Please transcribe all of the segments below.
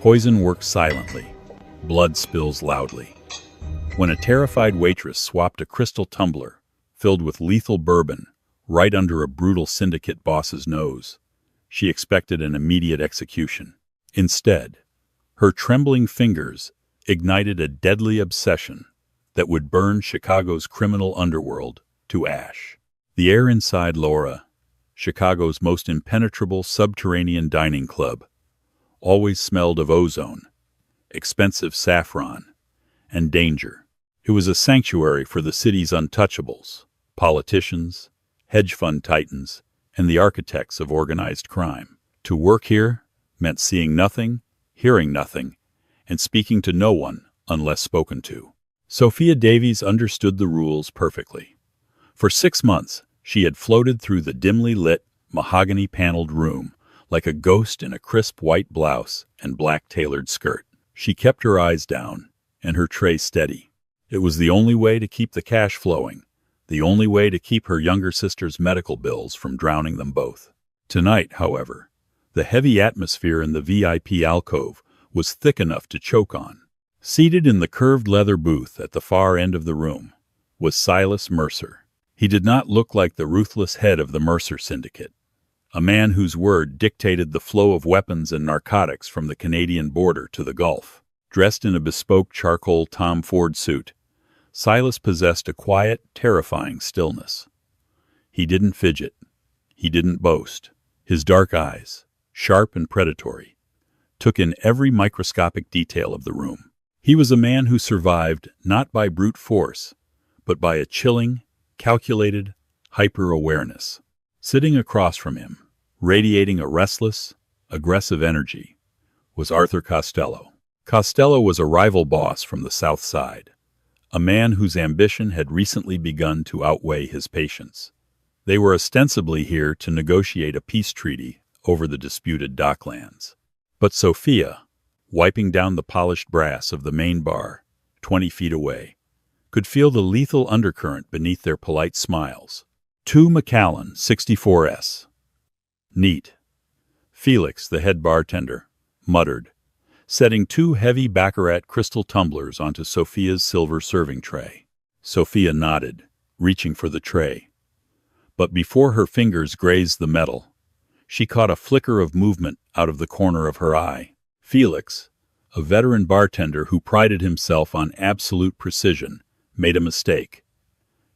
Poison works silently. Blood spills loudly. When a terrified waitress swapped a crystal tumbler filled with lethal bourbon right under a brutal syndicate boss's nose, she expected an immediate execution. Instead, her trembling fingers ignited a deadly obsession that would burn Chicago's criminal underworld to ash. The air inside Laura, Chicago's most impenetrable subterranean dining club, always smelled of ozone, expensive saffron, and danger. It was a sanctuary for the city's untouchables, politicians, hedge fund titans, and the architects of organized crime. To work here meant seeing nothing, hearing nothing, and speaking to no one unless spoken to. Sophia Davies understood the rules perfectly. For 6 months, she had floated through the dimly lit, mahogany-paneled room like a ghost in a crisp white blouse and black tailored skirt. She kept her eyes down and her tray steady. It was the only way to keep the cash flowing, the only way to keep her younger sister's medical bills from drowning them both. Tonight, however, the heavy atmosphere in the VIP alcove was thick enough to choke on. Seated in the curved leather booth at the far end of the room was Silas Mercer. He did not look like the ruthless head of the Mercer Syndicate, a man whose word dictated the flow of weapons and narcotics from the Canadian border to the Gulf. Dressed in a bespoke charcoal Tom Ford suit, Silas possessed a quiet, terrifying stillness. He didn't fidget. He didn't boast. His dark eyes, sharp and predatory, took in every microscopic detail of the room. He was a man who survived not by brute force, but by a chilling, calculated hyper-awareness. Sitting across from him, radiating a restless, aggressive energy, was Arthur Costello. Costello was a rival boss from the South Side, a man whose ambition had recently begun to outweigh his patience. They were ostensibly here to negotiate a peace treaty over the disputed docklands. But Sophia, wiping down the polished brass of the main bar 20 feet away, could feel the lethal undercurrent beneath their polite smiles. 2 Macallan, 64S. Neat. Felix, the head bartender, muttered, setting 2 heavy Baccarat crystal tumblers onto Sophia's silver serving tray. Sophia nodded, reaching for the tray. But before her fingers grazed the metal, she caught a flicker of movement out of the corner of her eye. Felix, a veteran bartender who prided himself on absolute precision, made a mistake.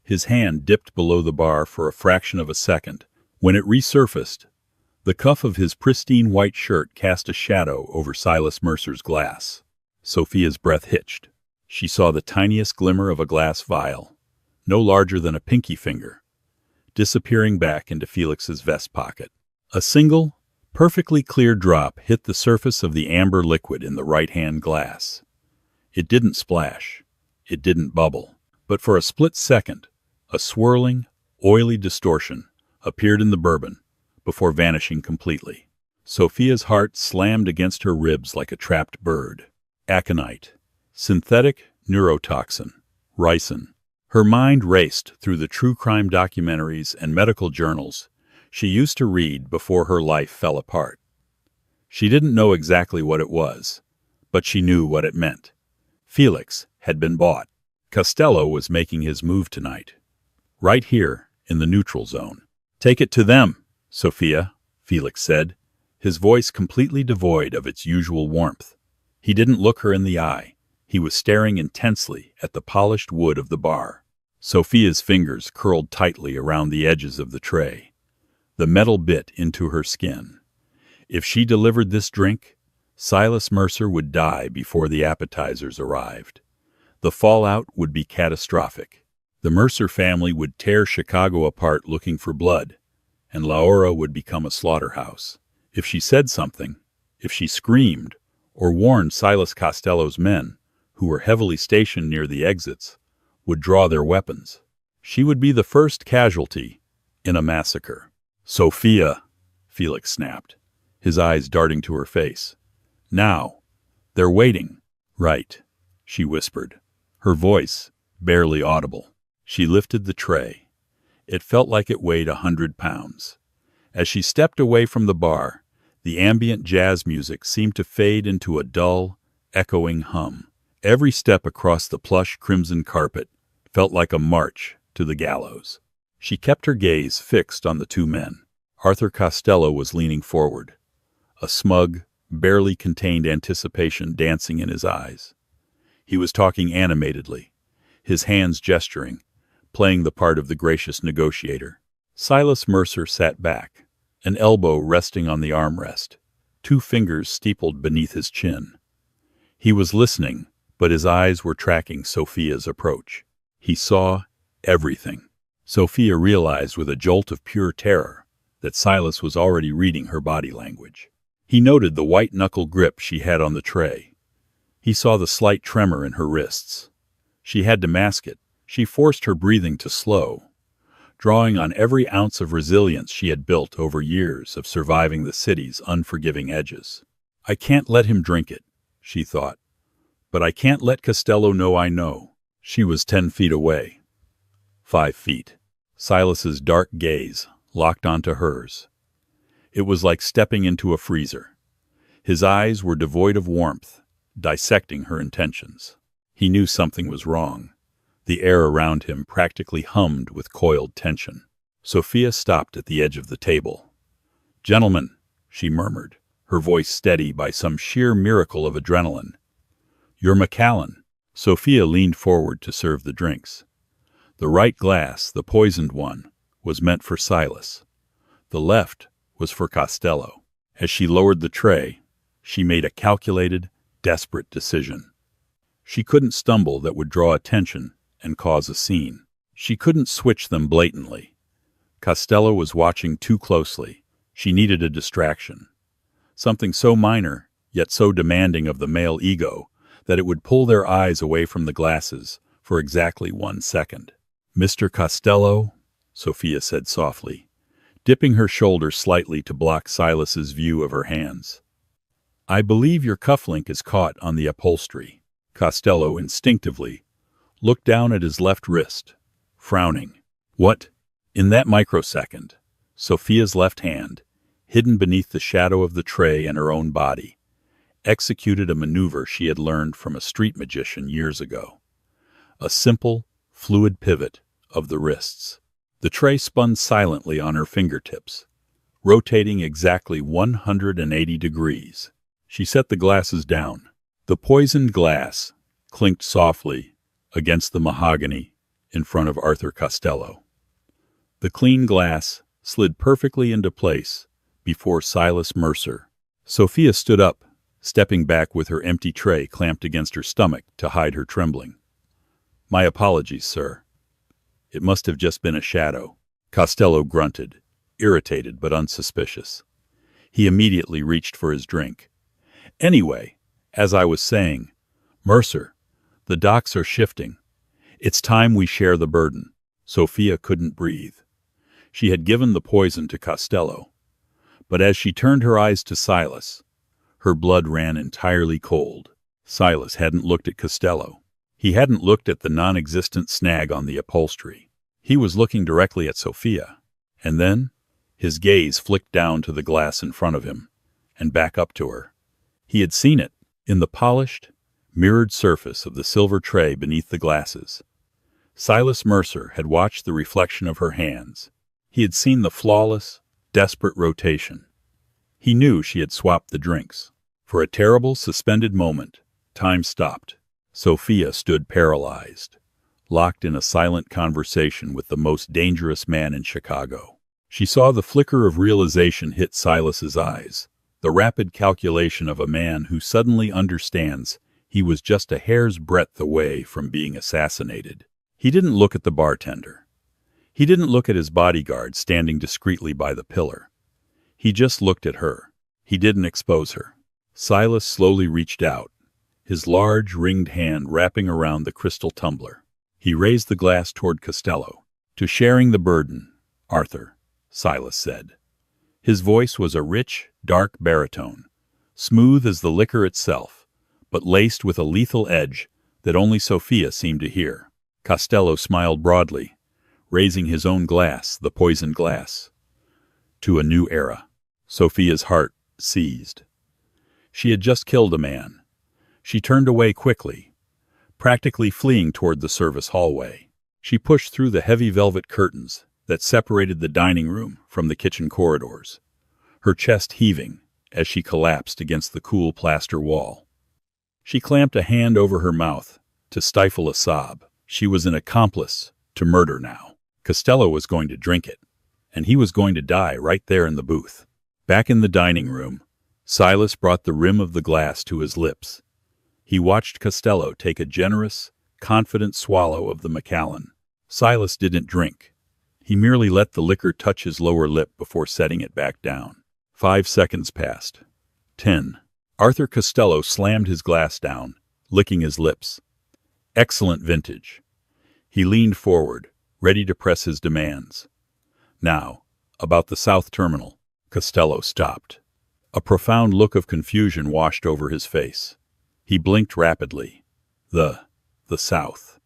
His hand dipped below the bar for a fraction of a second. When it resurfaced, the cuff of his pristine white shirt cast a shadow over Silas Mercer's glass. Sophia's breath hitched. She saw the tiniest glimmer of a glass vial, no larger than a pinky finger, disappearing back into Felix's vest pocket. A single, perfectly clear drop hit the surface of the amber liquid in the right-hand glass. It didn't splash. It didn't bubble. But for a split second, a swirling, oily distortion appeared in the bourbon before vanishing completely. Sophia's heart slammed against her ribs like a trapped bird. Aconite. Synthetic neurotoxin. Ricin. Her mind raced through the true crime documentaries and medical journals she used to read before her life fell apart. She didn't know exactly what it was, but she knew what it meant. Felix had been bought. Costello was making his move tonight. Right here, in the neutral zone. "Take it to them, Sophia," Felix said, his voice completely devoid of its usual warmth. He didn't look her in the eye. He was staring intensely at the polished wood of the bar. Sophia's fingers curled tightly around the edges of the tray. The metal bit into her skin. If she delivered this drink, Silas Mercer would die before the appetizers arrived. The fallout would be catastrophic. The Mercer family would tear Chicago apart looking for blood, and Laura would become a slaughterhouse. If she said something, if she screamed, or warned Silas Costello's men, who were heavily stationed near the exits, would draw their weapons, she would be the first casualty in a massacre. "Sophia," Felix snapped, his eyes darting to her face. "Now. They're waiting." "Right," she whispered, her voice barely audible. She lifted the tray. It felt like it weighed 100 pounds. As she stepped away from the bar, The ambient jazz music seemed to fade into a dull, echoing hum. Every step across the plush crimson carpet felt like a march to the gallows. She kept her gaze fixed on the two men. Arthur Costello was leaning forward, a smug, barely contained anticipation dancing in his eyes. He was talking animatedly, his hands gesturing, playing the part of the gracious negotiator. Silas Mercer sat back, an elbow resting on the armrest, two fingers steepled beneath his chin. He was listening, but his eyes were tracking Sophia's approach. He saw everything. Sophia realized with a jolt of pure terror that Silas was already reading her body language. He noted the white-knuckle grip she had on the tray. He saw the slight tremor in her wrists. She had to mask it. She forced her breathing to slow, drawing on every ounce of resilience she had built over years of surviving the city's unforgiving edges. I can't let him drink it, she thought. But I can't let Costello know I know. She was 10 feet away. 5 feet. Silas's dark gaze locked onto hers. It was like stepping into a freezer. His eyes were devoid of warmth, dissecting her intentions. He knew something was wrong. The air around him practically hummed with coiled tension. Sophia stopped at the edge of the table. "Gentlemen," she murmured, her voice steady by some sheer miracle of adrenaline. "You're McCallan." Sophia leaned forward to serve the drinks. The right glass, the poisoned one, was meant for Silas. The left was for Costello. As she lowered the tray, she made a calculated, desperate decision. She couldn't stumble that would draw attention and cause a scene. She couldn't switch them blatantly. Costello was watching too closely. She needed a distraction. Something so minor, yet so demanding of the male ego, that it would pull their eyes away from the glasses for exactly 1 second. "Mr. Costello," Sophia said softly, dipping her shoulder slightly to block Silas's view of her hands. "I believe your cufflink is caught on the upholstery." Costello instinctively looked down at his left wrist, frowning. "What?" In that microsecond, Sophia's left hand, hidden beneath the shadow of the tray and her own body, executed a maneuver she had learned from a street magician years ago. A simple, fluid pivot of the wrists. The tray spun silently on her fingertips, rotating exactly 180 degrees. She set the glasses down. The poisoned glass clinked softly against the mahogany in front of Arthur Costello. The clean glass slid perfectly into place before Silas Mercer. Sophia stood up, stepping back with her empty tray clamped against her stomach to hide her trembling. "My apologies, sir. It must have just been a shadow." Costello grunted, irritated but unsuspicious. He immediately reached for his drink. "Anyway, as I was saying, Mercer, the docks are shifting. It's time we share the burden." Sophia couldn't breathe. She had given the poison to Costello. But as she turned her eyes to Silas, her blood ran entirely cold. Silas hadn't looked at Costello. He hadn't looked at the non-existent snag on the upholstery. He was looking directly at Sophia. And then, his gaze flicked down to the glass in front of him, and back up to her. He had seen it, in the polished, mirrored surface of the silver tray beneath the glasses. Silas Mercer had watched the reflection of her hands. He had seen the flawless, desperate rotation. He knew she had swapped the drinks. For a terrible, suspended moment, time stopped. Sophia stood paralyzed, locked in a silent conversation with the most dangerous man in Chicago. She saw the flicker of realization hit Silas's eyes, the rapid calculation of a man who suddenly understands he was just a hair's breadth away from being assassinated. He didn't look at the bartender. He didn't look at his bodyguard standing discreetly by the pillar. He just looked at her. He didn't expose her. Silas slowly reached out, his large, ringed hand wrapping around the crystal tumbler. He raised the glass toward Costello. "To sharing the burden, Arthur," Silas said. His voice was a rich, dark baritone, smooth as the liquor itself, but laced with a lethal edge that only Sophia seemed to hear. Costello smiled broadly, raising his own glass, the poisoned glass. "To a new era." Sophia's heart seized. She had just killed a man. She turned away quickly, practically fleeing toward the service hallway. She pushed through the heavy velvet curtains that separated the dining room from the kitchen corridors, her chest heaving as she collapsed against the cool plaster wall. She clamped a hand over her mouth to stifle a sob. She was an accomplice to murder now. Costello was going to drink it, and he was going to die right there in the booth. Back in the dining room, Silas brought the rim of the glass to his lips. He watched Costello take a generous, confident swallow of the Macallan. Silas didn't drink. He merely let the liquor touch his lower lip before setting it back down. 5 seconds passed. 10. Arthur Costello slammed his glass down, licking his lips. Excellent vintage. He leaned forward, ready to press his demands. Now, about the South Terminal. Costello stopped. A profound look of confusion washed over his face. He blinked rapidly. The South.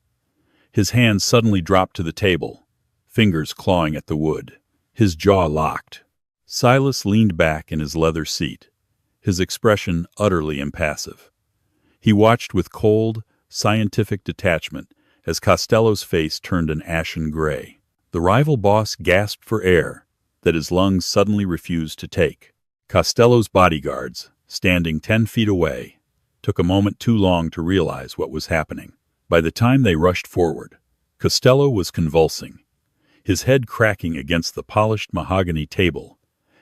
His hand suddenly dropped to the table, fingers clawing at the wood. His jaw locked. Silas leaned back in his leather seat, his expression utterly impassive. He watched with cold, scientific detachment as Costello's face turned an ashen gray. The rival boss gasped for air that his lungs suddenly refused to take. Costello's bodyguards, standing 10 feet away, took a moment too long to realize what was happening. By the time they rushed forward, Costello was convulsing, his head cracking against the polished mahogany table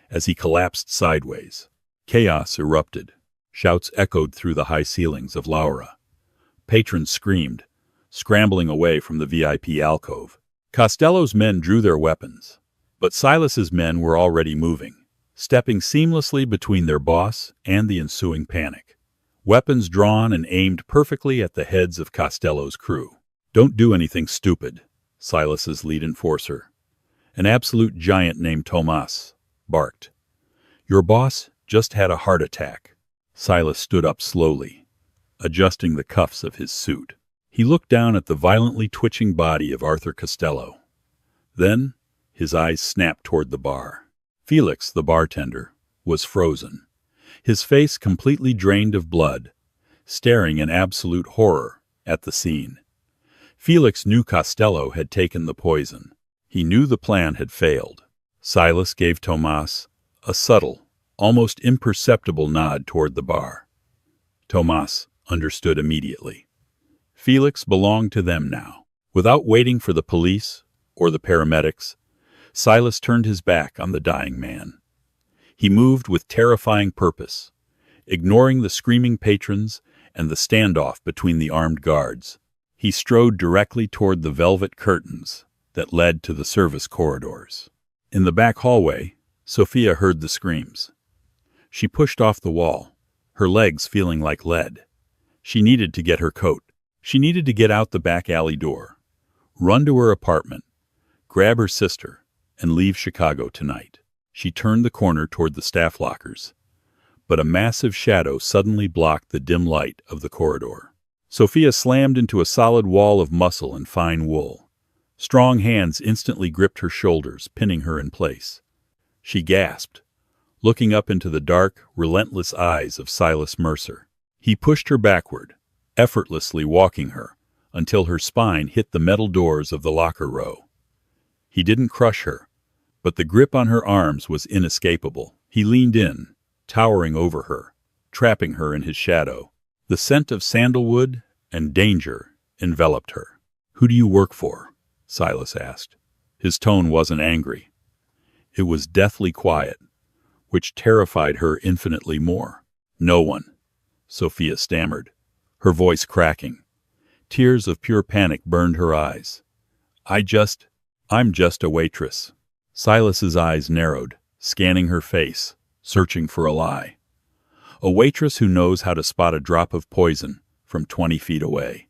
as he collapsed sideways. Chaos erupted. Shouts echoed through the high ceilings of Laura. Patrons screamed, scrambling away from the VIP alcove. Costello's men drew their weapons, but Silas's men were already moving, stepping seamlessly between their boss and the ensuing panic. Weapons drawn and aimed perfectly at the heads of Costello's crew. "Don't do anything stupid," Silas's lead enforcer, an absolute giant named Tomas, barked. "Your boss just had a heart attack." Silas stood up slowly, adjusting the cuffs of his suit. He looked down at the violently twitching body of Arthur Costello. Then, his eyes snapped toward the bar. Felix, the bartender, was frozen, his face completely drained of blood, staring in absolute horror at the scene. Felix knew Costello had taken the poison. He knew the plan had failed. Silas gave Tomas a subtle, almost imperceptible nod toward the bar. Tomas understood immediately. Felix belonged to them now. Without waiting for the police or the paramedics, Silas turned his back on the dying man. He moved with terrifying purpose, ignoring the screaming patrons and the standoff between the armed guards. He strode directly toward the velvet curtains that led to the service corridors. In the back hallway, Sophia heard the screams. She pushed off the wall, her legs feeling like lead. She needed to get her coat. She needed to get out the back alley door, run to her apartment, grab her sister, and leave Chicago tonight. She turned the corner toward the staff lockers, but a massive shadow suddenly blocked the dim light of the corridor. Sophia slammed into a solid wall of muscle and fine wool. Strong hands instantly gripped her shoulders, pinning her in place. She gasped, looking up into the dark, relentless eyes of Silas Mercer. He pushed her backward, effortlessly walking her until her spine hit the metal doors of the locker row. He didn't crush her, but the grip on her arms was inescapable. He leaned in, towering over her, trapping her in his shadow. The scent of sandalwood and danger enveloped her. "Who do you work for?" Silas asked. His tone wasn't angry. It was deathly quiet, which terrified her infinitely more. "No one," Sophia stammered, her voice cracking. Tears of pure panic burned her eyes. I'm just a waitress." Silas's eyes narrowed, scanning her face, searching for a lie. A waitress who knows how to spot a drop of poison from 20 feet away.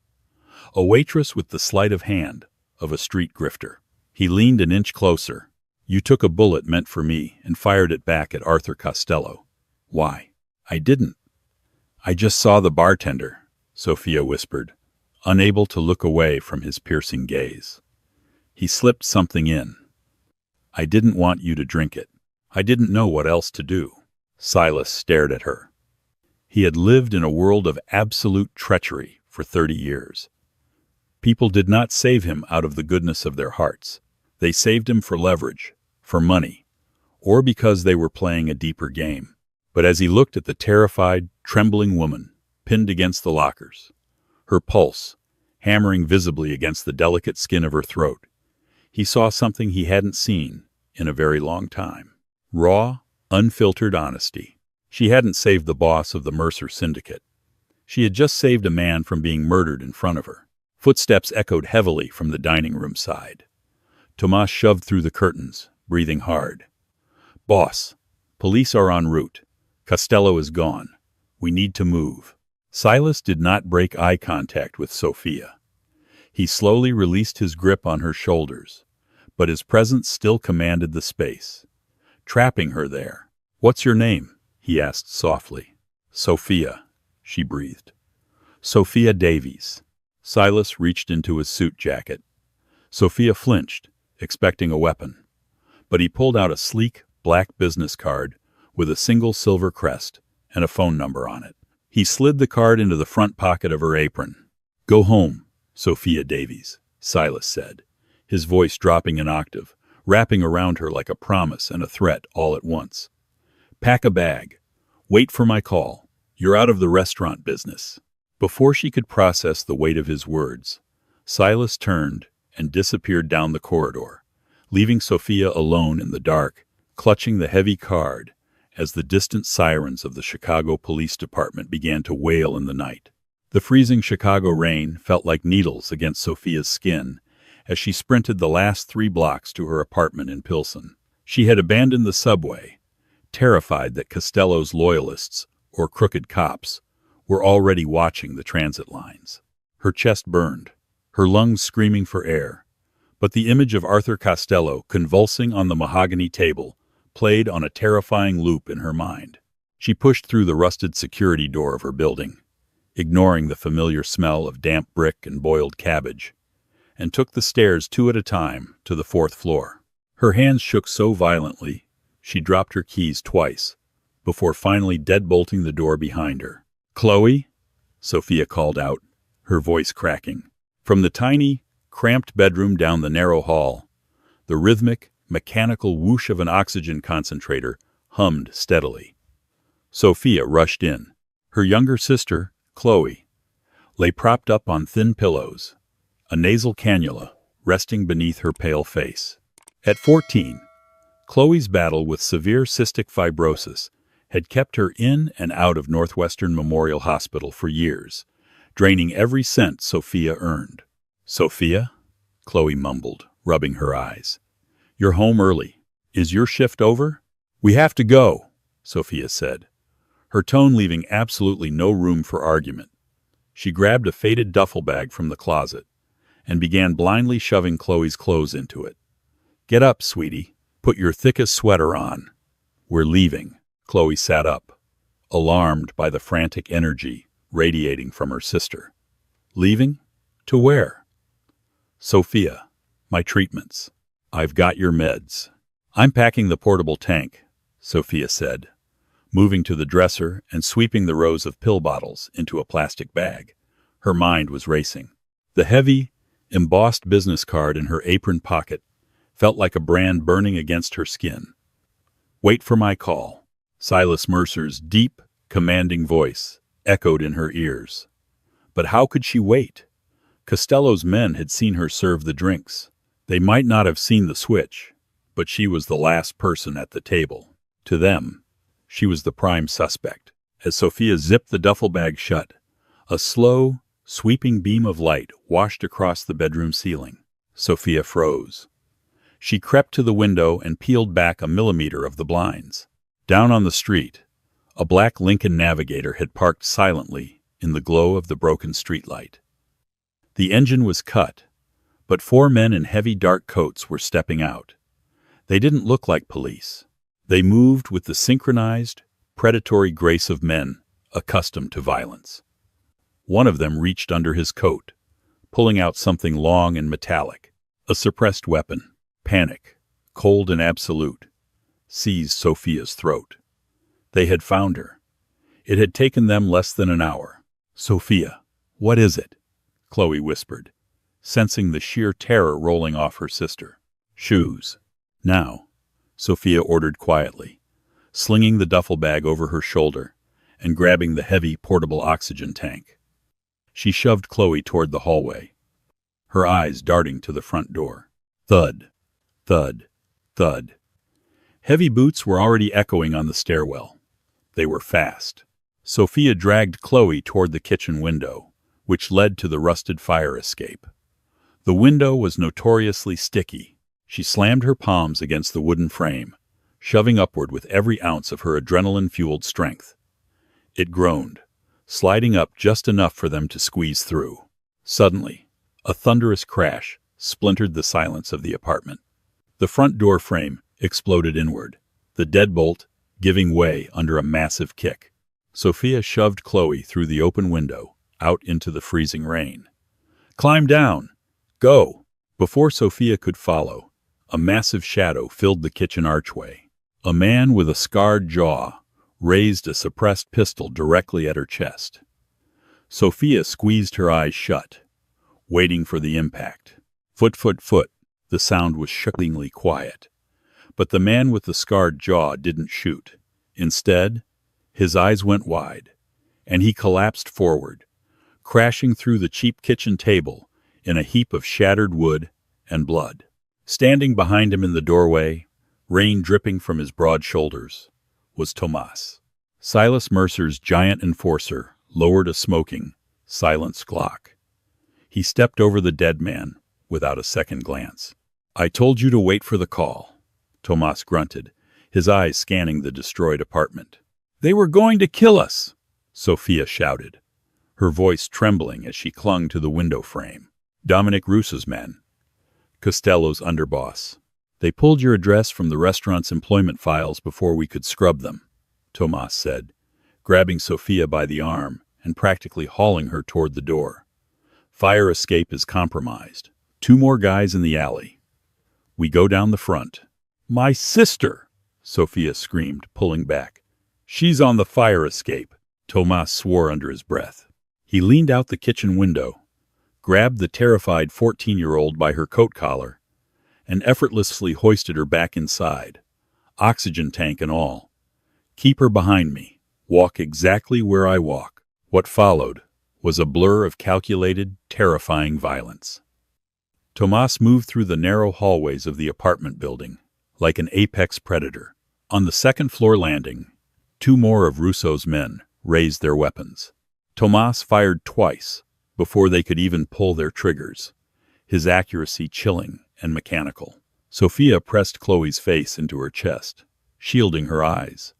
A waitress with the sleight of hand of a street grifter. He leaned an inch closer. "You took a bullet meant for me and fired it back at Arthur Costello. Why?" "I didn't. I just saw the bartender," Sophia whispered, unable to look away from his piercing gaze. "He slipped something in. I didn't want you to drink it. I didn't know what else to do." Silas stared at her. He had lived in a world of absolute treachery for 30 years. People did not save him out of the goodness of their hearts. They saved him for leverage, for money, or because they were playing a deeper game. But as he looked at the terrified, trembling woman pinned against the lockers, her pulse hammering visibly against the delicate skin of her throat, he saw something he hadn't seen in a very long time. Raw, unfiltered honesty. She hadn't saved the boss of the Mercer Syndicate. She had just saved a man from being murdered in front of her. Footsteps echoed heavily from the dining room side. Tomas shoved through the curtains, breathing hard. "Boss, police are en route. Costello is gone. We need to move." Silas did not break eye contact with Sophia. He slowly released his grip on her shoulders, but his presence still commanded the space, trapping her there. "What's your name?" he asked softly. "Sophia," she breathed. "Sophia Davies." Silas reached into his suit jacket. Sophia flinched, expecting a weapon, but he pulled out a sleek, black business card with a single silver crest and a phone number on it. He slid the card into the front pocket of her apron. "Go home, Sophia Davies," Silas said, his voice dropping an octave, wrapping around her like a promise and a threat all at once. "Pack a bag. Wait for my call. You're out of the restaurant business." Before she could process the weight of his words, Silas turned and disappeared down the corridor, leaving Sophia alone in the dark, clutching the heavy card as the distant sirens of the Chicago Police Department began to wail in the night. The freezing Chicago rain felt like needles against Sophia's skin as she sprinted the last 3 blocks to her apartment in Pilsen. She had abandoned the subway, terrified that Costello's loyalists, or crooked cops, were already watching the transit lines. Her chest burned, her lungs screaming for air, but the image of Arthur Costello convulsing on the mahogany table played on a terrifying loop in her mind. She pushed through the rusted security door of her building, ignoring the familiar smell of damp brick and boiled cabbage, and took the stairs 2 at a time to the 4th floor. Her hands shook so violently, she dropped her keys twice, before finally deadbolting the door behind her. "Chloe?" Sophia called out, her voice cracking. From the tiny, cramped bedroom down the narrow hall, the rhythmic, mechanical whoosh of an oxygen concentrator hummed steadily. Sophia rushed in. Her younger sister, Chloe, lay propped up on thin pillows, a nasal cannula resting beneath her pale face. At 14, Chloe's battle with severe cystic fibrosis had kept her in and out of Northwestern Memorial Hospital for years, draining every cent Sophia earned. "Sophia?" Chloe mumbled, rubbing her eyes. "You're home early. Is your shift over?" "We have to go," Sophia said, her tone leaving absolutely no room for argument. She grabbed a faded duffel bag from the closet and began blindly shoving Chloe's clothes into it. "Get up, sweetie. Put your thickest sweater on. We're leaving." Chloe sat up, alarmed by the frantic energy radiating from her sister. "Leaving? To where?" "Sophia, my treatments. I've got your meds." "I'm packing the portable tank," Sophia said, moving to the dresser and sweeping the rows of pill bottles into a plastic bag. Her mind was racing. The heavy, embossed business card in her apron pocket felt like a brand burning against her skin. "Wait for my call." Silas Mercer's deep, commanding voice echoed in her ears. But how could she wait? Costello's men had seen her serve the drinks. They might not have seen the switch, but she was the last person at the table. To them, she was the prime suspect. As Sophia zipped the duffel bag shut, a slow, sweeping beam of light washed across the bedroom ceiling. Sophia froze. She crept to the window and peeled back a millimeter of the blinds. Down on the street, a black Lincoln Navigator had parked silently in the glow of the broken streetlight. The engine was cut, but 4 men in heavy dark coats were stepping out. They didn't look like police. They moved with the synchronized, predatory grace of men accustomed to violence. One of them reached under his coat, pulling out something long and metallic. A suppressed weapon. Panic, cold and absolute, seized Sophia's throat. They had found her. It had taken them less than an hour. "Sophia, what is it?" Chloe whispered, sensing the sheer terror rolling off her sister. "Shoes. Now," Sophia ordered quietly, slinging the duffel bag over her shoulder and grabbing the heavy portable oxygen tank. She shoved Chloe toward the hallway, her eyes darting to the front door. Thud, thud, thud. Heavy boots were already echoing on the stairwell. They were fast. Sophia dragged Chloe toward the kitchen window, which led to the rusted fire escape. The window was notoriously sticky. She slammed her palms against the wooden frame, shoving upward with every ounce of her adrenaline-fueled strength. It groaned, sliding up just enough for them to squeeze through. Suddenly, a thunderous crash splintered the silence of the apartment. The front door frame exploded inward, the deadbolt giving way under a massive kick. Sophia shoved Chloe through the open window, out into the freezing rain. "Climb down! Go!" Before Sophia could follow, a massive shadow filled the kitchen archway. A man with a scarred jaw raised a suppressed pistol directly at her chest. Sophia squeezed her eyes shut, waiting for the impact. Foot, foot, foot. The sound was shockingly quiet. But the man with the scarred jaw didn't shoot. Instead, his eyes went wide, and he collapsed forward, crashing through the cheap kitchen table in a heap of shattered wood and blood. Standing behind him in the doorway, rain dripping from his broad shoulders, was Tomas. Silas Mercer's giant enforcer lowered a smoking, silenced Glock. He stepped over the dead man without a second glance. "I told you to wait for the call," Tomas grunted, his eyes scanning the destroyed apartment. "They were going to kill us!" Sophia shouted, her voice trembling as she clung to the window frame. "Dominic Russo's men, Costello's underboss. They pulled your address from the restaurant's employment files before we could scrub them," Tomas said, grabbing Sophia by the arm and practically hauling her toward the door. "Fire escape is compromised. 2 more guys in the alley. We go down the front." "My sister!" Sophia screamed, pulling back. "She's on the fire escape," Tomas swore under his breath. He leaned out the kitchen window, grabbed the terrified 14-year-old by her coat collar, and effortlessly hoisted her back inside, oxygen tank and all. "Keep her behind me. Walk exactly where I walk." What followed was a blur of calculated, terrifying violence. Tomas moved through the narrow hallways of the apartment building, like an apex predator. On the second-floor landing, 2 more of Russo's men raised their weapons. Tomas fired twice before they could even pull their triggers, his accuracy chilling and mechanical. Sophia pressed Chloe's face into her chest, shielding her eyes,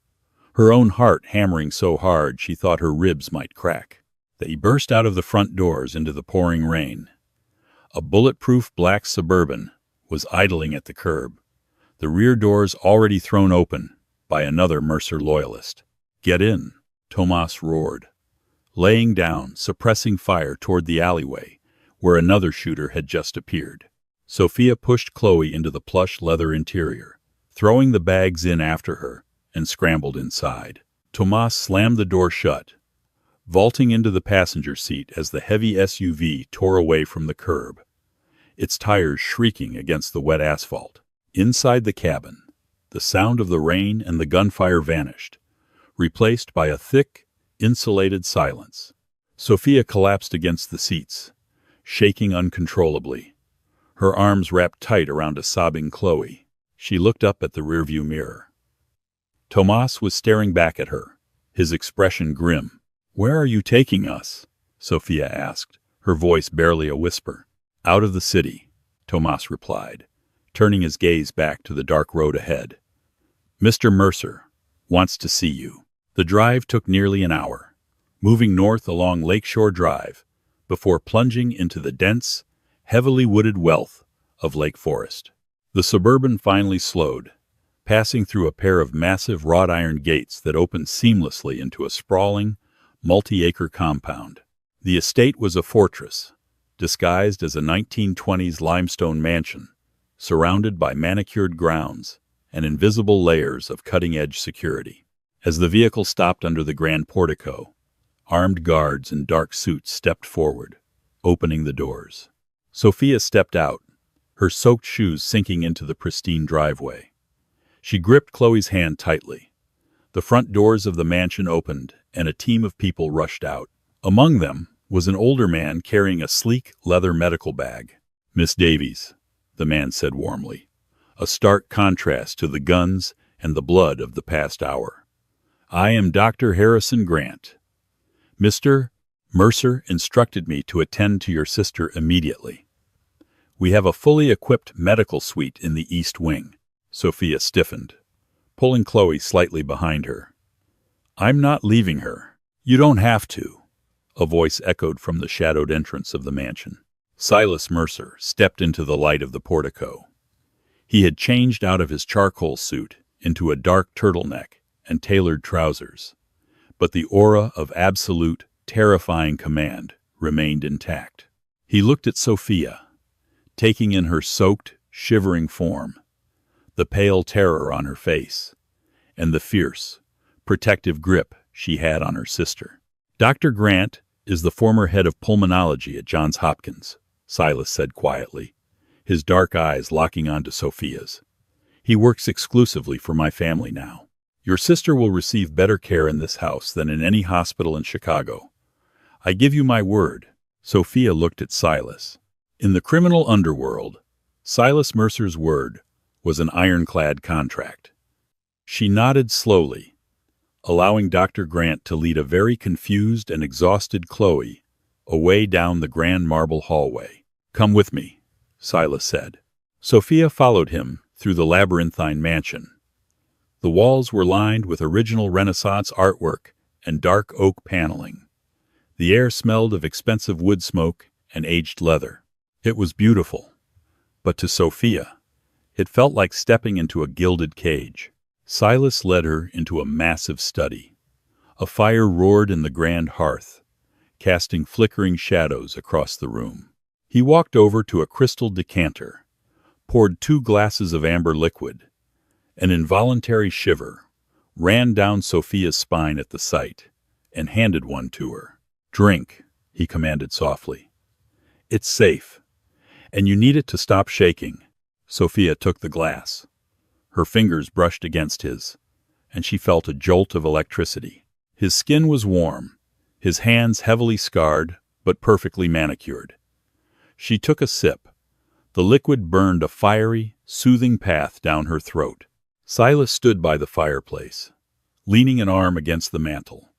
her own heart hammering so hard she thought her ribs might crack. They burst out of the front doors into the pouring rain. A bulletproof black Suburban was idling at the curb, the rear doors already thrown open by another Mercer loyalist. "Get in," Tomas roared, laying down, suppressing fire toward the alleyway, where another shooter had just appeared. Sophia pushed Chloe into the plush leather interior, throwing the bags in after her, and scrambled inside. Tomas slammed the door shut, vaulting into the passenger seat as the heavy SUV tore away from the curb, its tires shrieking against the wet asphalt. Inside the cabin, the sound of the rain and the gunfire vanished, replaced by a thick, insulated silence. Sophia collapsed against the seats, shaking uncontrollably, her arms wrapped tight around a sobbing Chloe. She looked up at the rearview mirror. Tomas was staring back at her, his expression grim. "Where are you taking us?" Sophia asked, her voice barely a whisper. "Out of the city," Tomas replied, turning his gaze back to the dark road ahead. "Mr. Mercer wants to see you." The drive took nearly an hour, moving north along Lakeshore Drive, before plunging into the dense, heavily wooded wealth of Lake Forest. The Suburban finally slowed, passing through a pair of massive wrought iron gates that opened seamlessly into a sprawling, multi-acre compound. The estate was a fortress, disguised as a 1920s limestone mansion, surrounded by manicured grounds and invisible layers of cutting-edge security. As the vehicle stopped under the grand portico, armed guards in dark suits stepped forward, opening the doors. Sophia stepped out, her soaked shoes sinking into the pristine driveway. She gripped Chloe's hand tightly. The front doors of the mansion opened, and a team of people rushed out. Among them was an older man carrying a sleek leather medical bag. "Miss Davies," the man said warmly, a stark contrast to the guns and the blood of the past hour. "I am Dr. Harrison Grant. Mr. Mercer instructed me to attend to your sister immediately. We have a fully equipped medical suite in the East Wing." Sophia stiffened, pulling Chloe slightly behind her. "I'm not leaving her." "You don't have to," a voice echoed from the shadowed entrance of the mansion. Silas Mercer stepped into the light of the portico. He had changed out of his charcoal suit into a dark turtleneck and tailored trousers, but the aura of absolute, terrifying command remained intact. He looked at Sophia, taking in her soaked, shivering form, the pale terror on her face, and the fierce, protective grip she had on her sister. "Dr. Grant is the former head of pulmonology at Johns Hopkins," Silas said quietly, his dark eyes locking onto Sophia's. "He works exclusively for my family now. Your sister will receive better care in this house than in any hospital in Chicago. I give you my word." Sophia looked at Silas. In the criminal underworld, Silas Mercer's word was an ironclad contract. She nodded slowly, allowing Dr. Grant to lead a very confused and exhausted Chloe away down the grand marble hallway. "Come with me," Silas said. Sophia followed him through the labyrinthine mansion. The walls were lined with original Renaissance artwork and dark oak paneling. The air smelled of expensive wood smoke and aged leather. It was beautiful, but to Sophia, it felt like stepping into a gilded cage. Silas led her into a massive study. A fire roared in the grand hearth, casting flickering shadows across the room. He walked over to a crystal decanter, poured 2 glasses of amber liquid. An involuntary shiver ran down Sophia's spine at the sight, and handed one to her. "Drink," he commanded softly. "It's safe, and you need it to stop shaking." Sophia took the glass. Her fingers brushed against his, and she felt a jolt of electricity. His skin was warm, his hands heavily scarred, but perfectly manicured. She took a sip. The liquid burned a fiery, soothing path down her throat. Silas stood by the fireplace, leaning an arm against the mantel,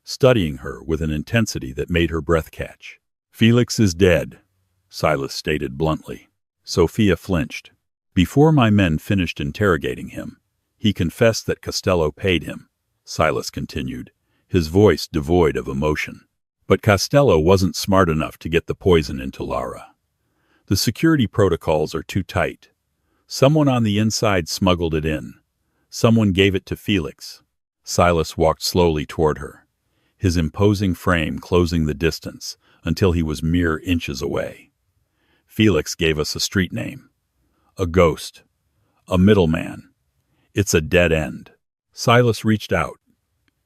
studying her with an intensity that made her breath catch. "Felix is dead," Silas stated bluntly. Sophia flinched. "Before my men finished interrogating him, he confessed that Costello paid him," Silas continued, his voice devoid of emotion. "But Costello wasn't smart enough to get the poison into Lara. The security protocols are too tight. Someone on the inside smuggled it in. Someone gave it to Felix." Silas walked slowly toward her, his imposing frame closing the distance until he was mere inches away. "Felix gave us a street name. A ghost. A middleman. It's a dead end." Silas reached out,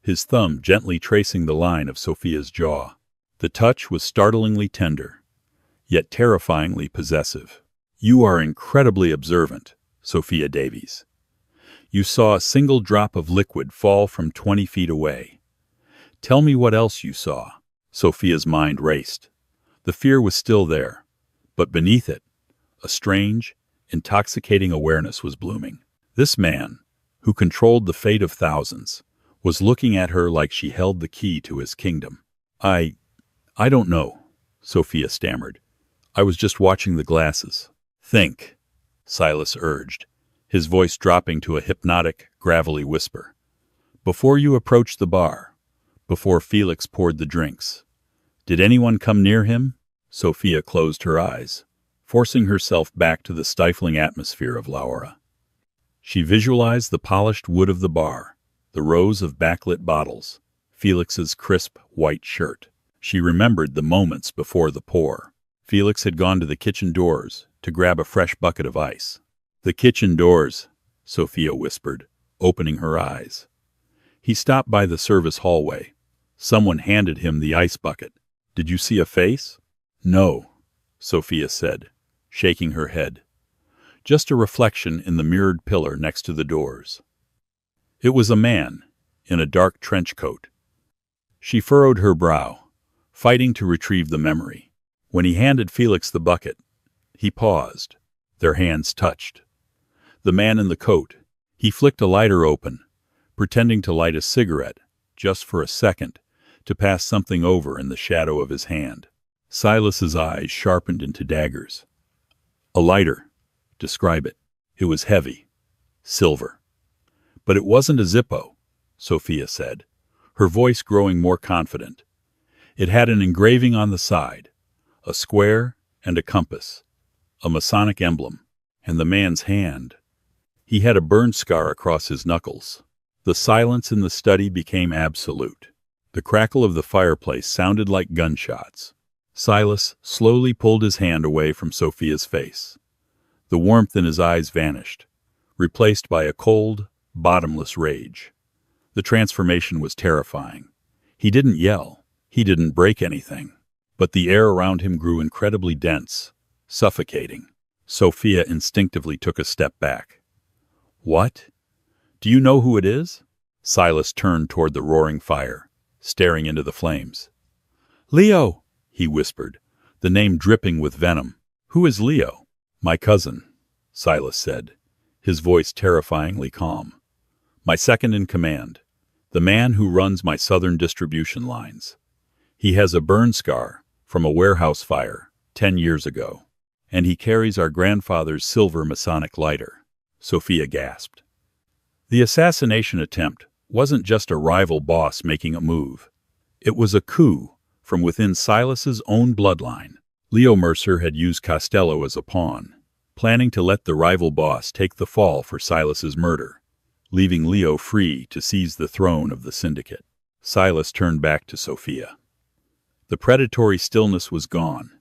his thumb gently tracing the line of Sophia's jaw. The touch was startlingly tender, yet terrifyingly possessive. "You are incredibly observant, Sophia Davies. You saw a single drop of liquid fall from 20 feet away. Tell me what else you saw." Sophia's mind raced. The fear was still there, but beneath it, a strange, intoxicating awareness was blooming. This man, who controlled the fate of thousands, was looking at her like she held the key to his kingdom. I don't know," Sophia stammered. "I was just watching the glasses." "Think," Silas urged, his voice dropping to a hypnotic, gravelly whisper. "Before you approached the bar, before Felix poured the drinks, did anyone come near him?" Sophia closed her eyes, forcing herself back to the stifling atmosphere of Laura. She visualized the polished wood of the bar, the rows of backlit bottles, Felix's crisp white shirt. She remembered the moments before the pour. Felix had gone to the kitchen doors to grab a fresh bucket of ice. "The kitchen doors," Sophia whispered, opening her eyes. He stopped by the service hallway. Someone handed him the ice bucket. "Did you see a face?" "No," Sophia said, shaking her head. "Just a reflection in the mirrored pillar next to the doors." It was a man, in a dark trench coat. She furrowed her brow, fighting to retrieve the memory. When he handed Felix the bucket, he paused. Their hands touched. The man in the coat, he flicked a lighter open, pretending to light a cigarette, just for a second, to pass something over in the shadow of his hand. Silas's eyes sharpened into daggers. "A lighter. Describe it." "It was heavy. Silver." "But it wasn't a Zippo," Sophia said, her voice growing more confident. "It had an engraving on the side, a square and a compass, a Masonic emblem, and the man's hand. He had a burn scar across his knuckles." The silence in the study became absolute. The crackle of the fireplace sounded like gunshots. Silas slowly pulled his hand away from Sophia's face. The warmth in his eyes vanished, replaced by a cold, bottomless rage. The transformation was terrifying. He didn't yell. He didn't break anything. But the air around him grew incredibly dense, suffocating. Sophia instinctively took a step back. "What? Do you know who it is?" Silas turned toward the roaring fire, staring into the flames. "Leo," he whispered, the name dripping with venom. "Who is Leo?" "My cousin," Silas said, his voice terrifyingly calm. "My second in command, the man who runs my southern distribution lines. He has a burn scar from a warehouse fire 10 years ago, and he carries our grandfather's silver Masonic lighter." Sophia gasped. The assassination attempt wasn't just a rival boss making a move. It was a coup from within Silas's own bloodline. Leo Mercer had used Costello as a pawn, planning to let the rival boss take the fall for Silas's murder, leaving Leo free to seize the throne of the syndicate. Silas turned back to Sophia. The predatory stillness was gone,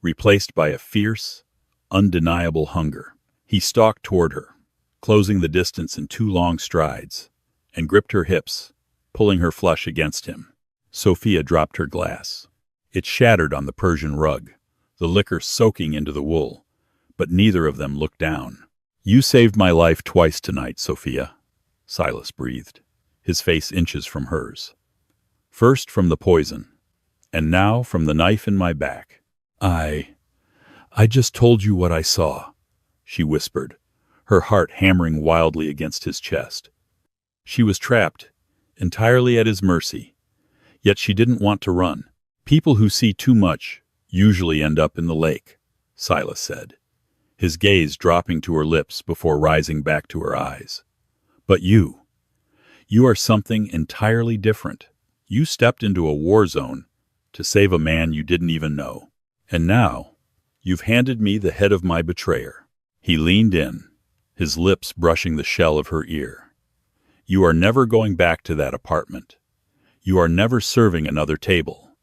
replaced by a fierce, undeniable hunger. He stalked toward her, closing the distance in 2 long strides, and gripped her hips, pulling her flush against him. Sophia dropped her glass. It shattered on the Persian rug, the liquor soaking into the wool, but neither of them looked down. "You saved my life twice tonight, Sophia," Silas breathed, his face inches from hers. "First from the poison, and now from the knife in my back." I just told you what I saw," she whispered, her heart hammering wildly against his chest. She was trapped, entirely at his mercy, yet she didn't want to run. "People who see too much usually end up in the lake," Silas said, his gaze dropping to her lips before rising back to her eyes. "But you are something entirely different. You stepped into a war zone to save a man you didn't even know. And now, you've handed me the head of my betrayer." He leaned in, his lips brushing the shell of her ear. "You are never going back to that apartment. You are never serving another table.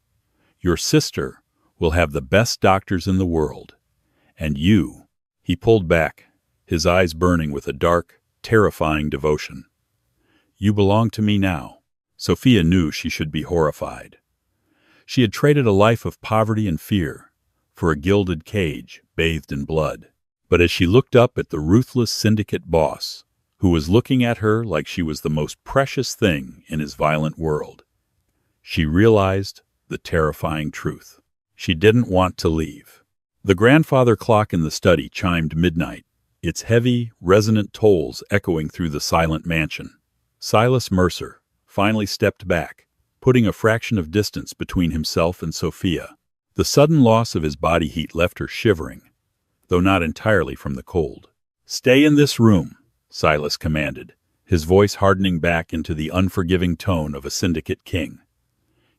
Your sister will have the best doctors in the world. And you—" He pulled back, his eyes burning with a dark, terrifying devotion. "You belong to me now." Sophia knew she should be horrified. She had traded a life of poverty and fear for a gilded cage bathed in blood. But as she looked up at the ruthless syndicate boss, who was looking at her like she was the most precious thing in his violent world, she realized the terrifying truth. She didn't want to leave. The grandfather clock in the study chimed midnight, its heavy, resonant tolls echoing through the silent mansion. Silas Mercer finally stepped back, putting a fraction of distance between himself and Sophia. The sudden loss of his body heat left her shivering, though not entirely from the cold. "Stay in this room," Silas commanded, his voice hardening back into the unforgiving tone of a syndicate king.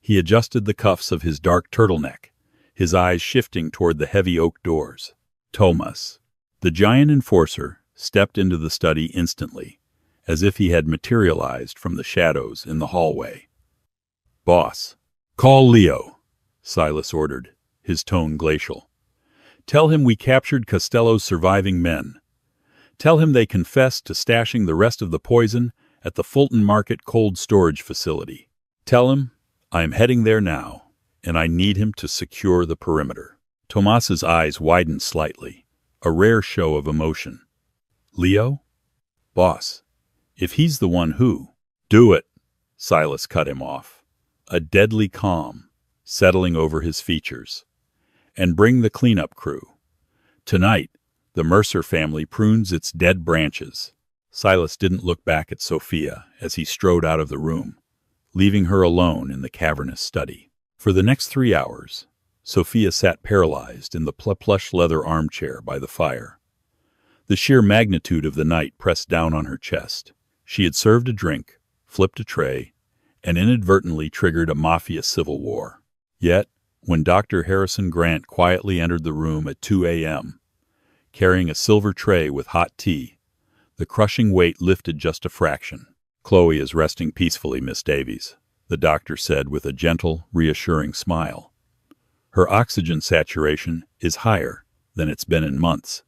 He adjusted the cuffs of his dark turtleneck, his eyes shifting toward the heavy oak doors. Thomas, the giant enforcer, stepped into the study instantly, as if he had materialized from the shadows in the hallway. "Boss, call Leo," Silas ordered, his tone glacial. "Tell him we captured Costello's surviving men. Tell him they confessed to stashing the rest of the poison at the Fulton Market cold storage facility. Tell him I am heading there now, and I need him to secure the perimeter." Tomas's eyes widened slightly, a rare show of emotion. "Leo? Boss, if he's the one who—" "Do it," Silas cut him off, a deadly calm settling over his features. "And bring the cleanup crew. Tonight, the Mercer family prunes its dead branches." Silas didn't look back at Sophia as he strode out of the room, leaving her alone in the cavernous study. For the next 3 hours, Sophia sat paralyzed in the plush leather armchair by the fire. The sheer magnitude of the night pressed down on her chest. She had served a drink, flipped a tray, and inadvertently triggered a Mafia civil war. Yet, when Dr. Harrison Grant quietly entered the room at 2 a.m., carrying a silver tray with hot tea, the crushing weight lifted just a fraction. "Chloe is resting peacefully, Miss Davies," the doctor said with a gentle, reassuring smile. "Her oxygen saturation is higher than it's been in months.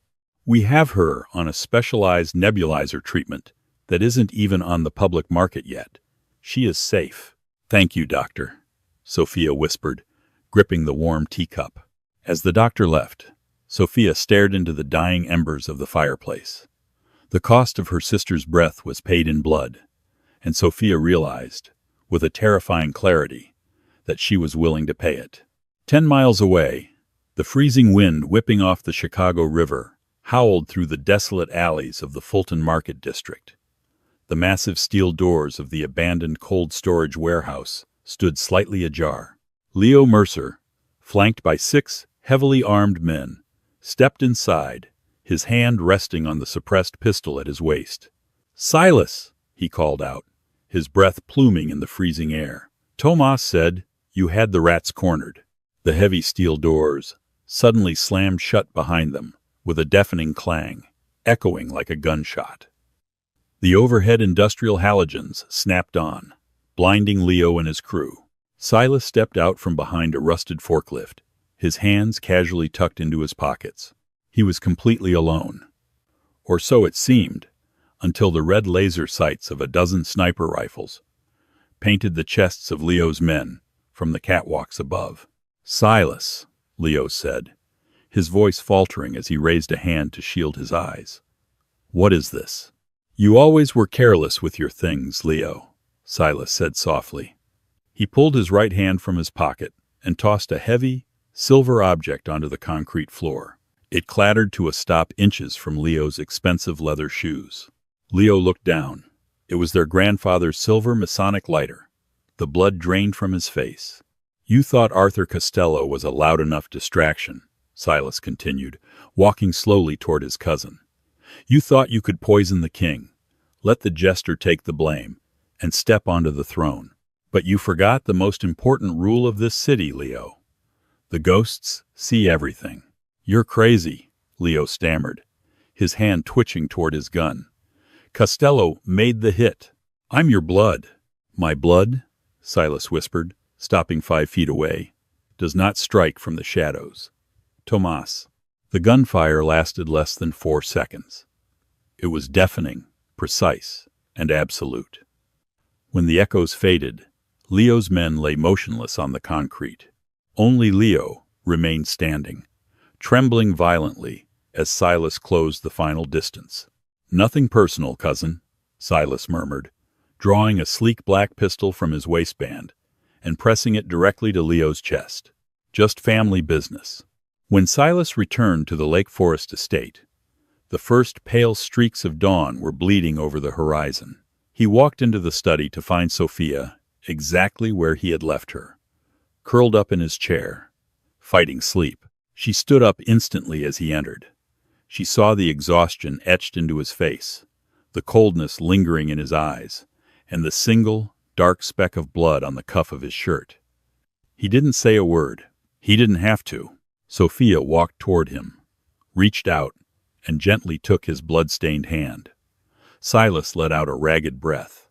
We have her on a specialized nebulizer treatment that isn't even on the public market yet. She is safe." "Thank you, doctor," Sophia whispered, gripping the warm teacup. As the doctor left, Sophia stared into the dying embers of the fireplace. The cost of her sister's breath was paid in blood, and Sophia realized, with a terrifying clarity, that she was willing to pay it. 10 miles away, the freezing wind whipping off the Chicago River howled through the desolate alleys of the Fulton Market District. The massive steel doors of the abandoned cold storage warehouse stood slightly ajar. Leo Mercer, flanked by 6 heavily armed men, stepped inside, his hand resting on the suppressed pistol at his waist. "Silas!" he called out, his breath pluming in the freezing air. Tomas said, "You had the rats cornered." The heavy steel doors suddenly slammed shut behind them, with a deafening clang, echoing like a gunshot. The overhead industrial halogens snapped on, blinding Leo and his crew. Silas stepped out from behind a rusted forklift, his hands casually tucked into his pockets. He was completely alone. Or so it seemed, until the red laser sights of a dozen sniper rifles painted the chests of Leo's men from the catwalks above. "Silas," Leo said, his voice faltering as he raised a hand to shield his eyes. "What is this?" "You always were careless with your things, Leo," Silas said softly. He pulled his right hand from his pocket and tossed a heavy, silver object onto the concrete floor. It clattered to a stop inches from Leo's expensive leather shoes. Leo looked down. It was their grandfather's silver Masonic lighter. The blood drained from his face. "You thought Arthur Costello was a loud enough distraction," Silas continued, walking slowly toward his cousin. "You thought you could poison the king, let the jester take the blame, and step onto the throne. But you forgot the most important rule of this city, Leo. The ghosts see everything." "You're crazy," Leo stammered, his hand twitching toward his gun. "Costello made the hit. I'm your blood." "My blood," Silas whispered, stopping 5 feet away, "does not strike from the shadows. Tomas." The gunfire lasted less than 4 seconds. It was deafening, precise, and absolute. When the echoes faded, Leo's men lay motionless on the concrete. Only Leo remained standing, trembling violently as Silas closed the final distance. "Nothing personal, cousin," Silas murmured, drawing a sleek black pistol from his waistband and pressing it directly to Leo's chest. "Just family business." When Silas returned to the Lake Forest estate, the first pale streaks of dawn were bleeding over the horizon. He walked into the study to find Sophia exactly where he had left her, curled up in his chair, fighting sleep. She stood up instantly as he entered. She saw the exhaustion etched into his face, the coldness lingering in his eyes, and the single, dark speck of blood on the cuff of his shirt. He didn't say a word. He didn't have to. Sophia walked toward him, reached out, and gently took his blood-stained hand. Silas let out a ragged breath,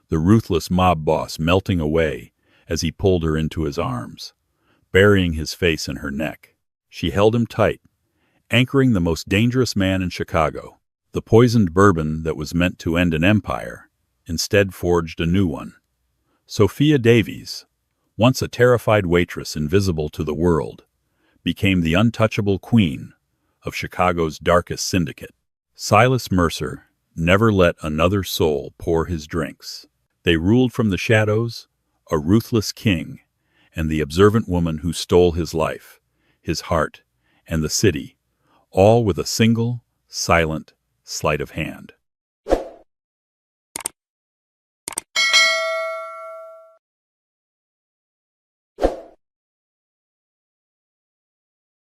the ruthless mob boss melting away as he pulled her into his arms, burying his face in her neck. She held him tight, anchoring the most dangerous man in Chicago. The poisoned bourbon that was meant to end an empire instead forged a new one. Sophia Davies, once a terrified waitress invisible to the world, became the untouchable queen of Chicago's darkest syndicate. Silas Mercer never let another soul pour his drinks. They ruled from the shadows, a ruthless king, and the observant woman who stole his life, his heart, and the city, all with a single, silent sleight of hand.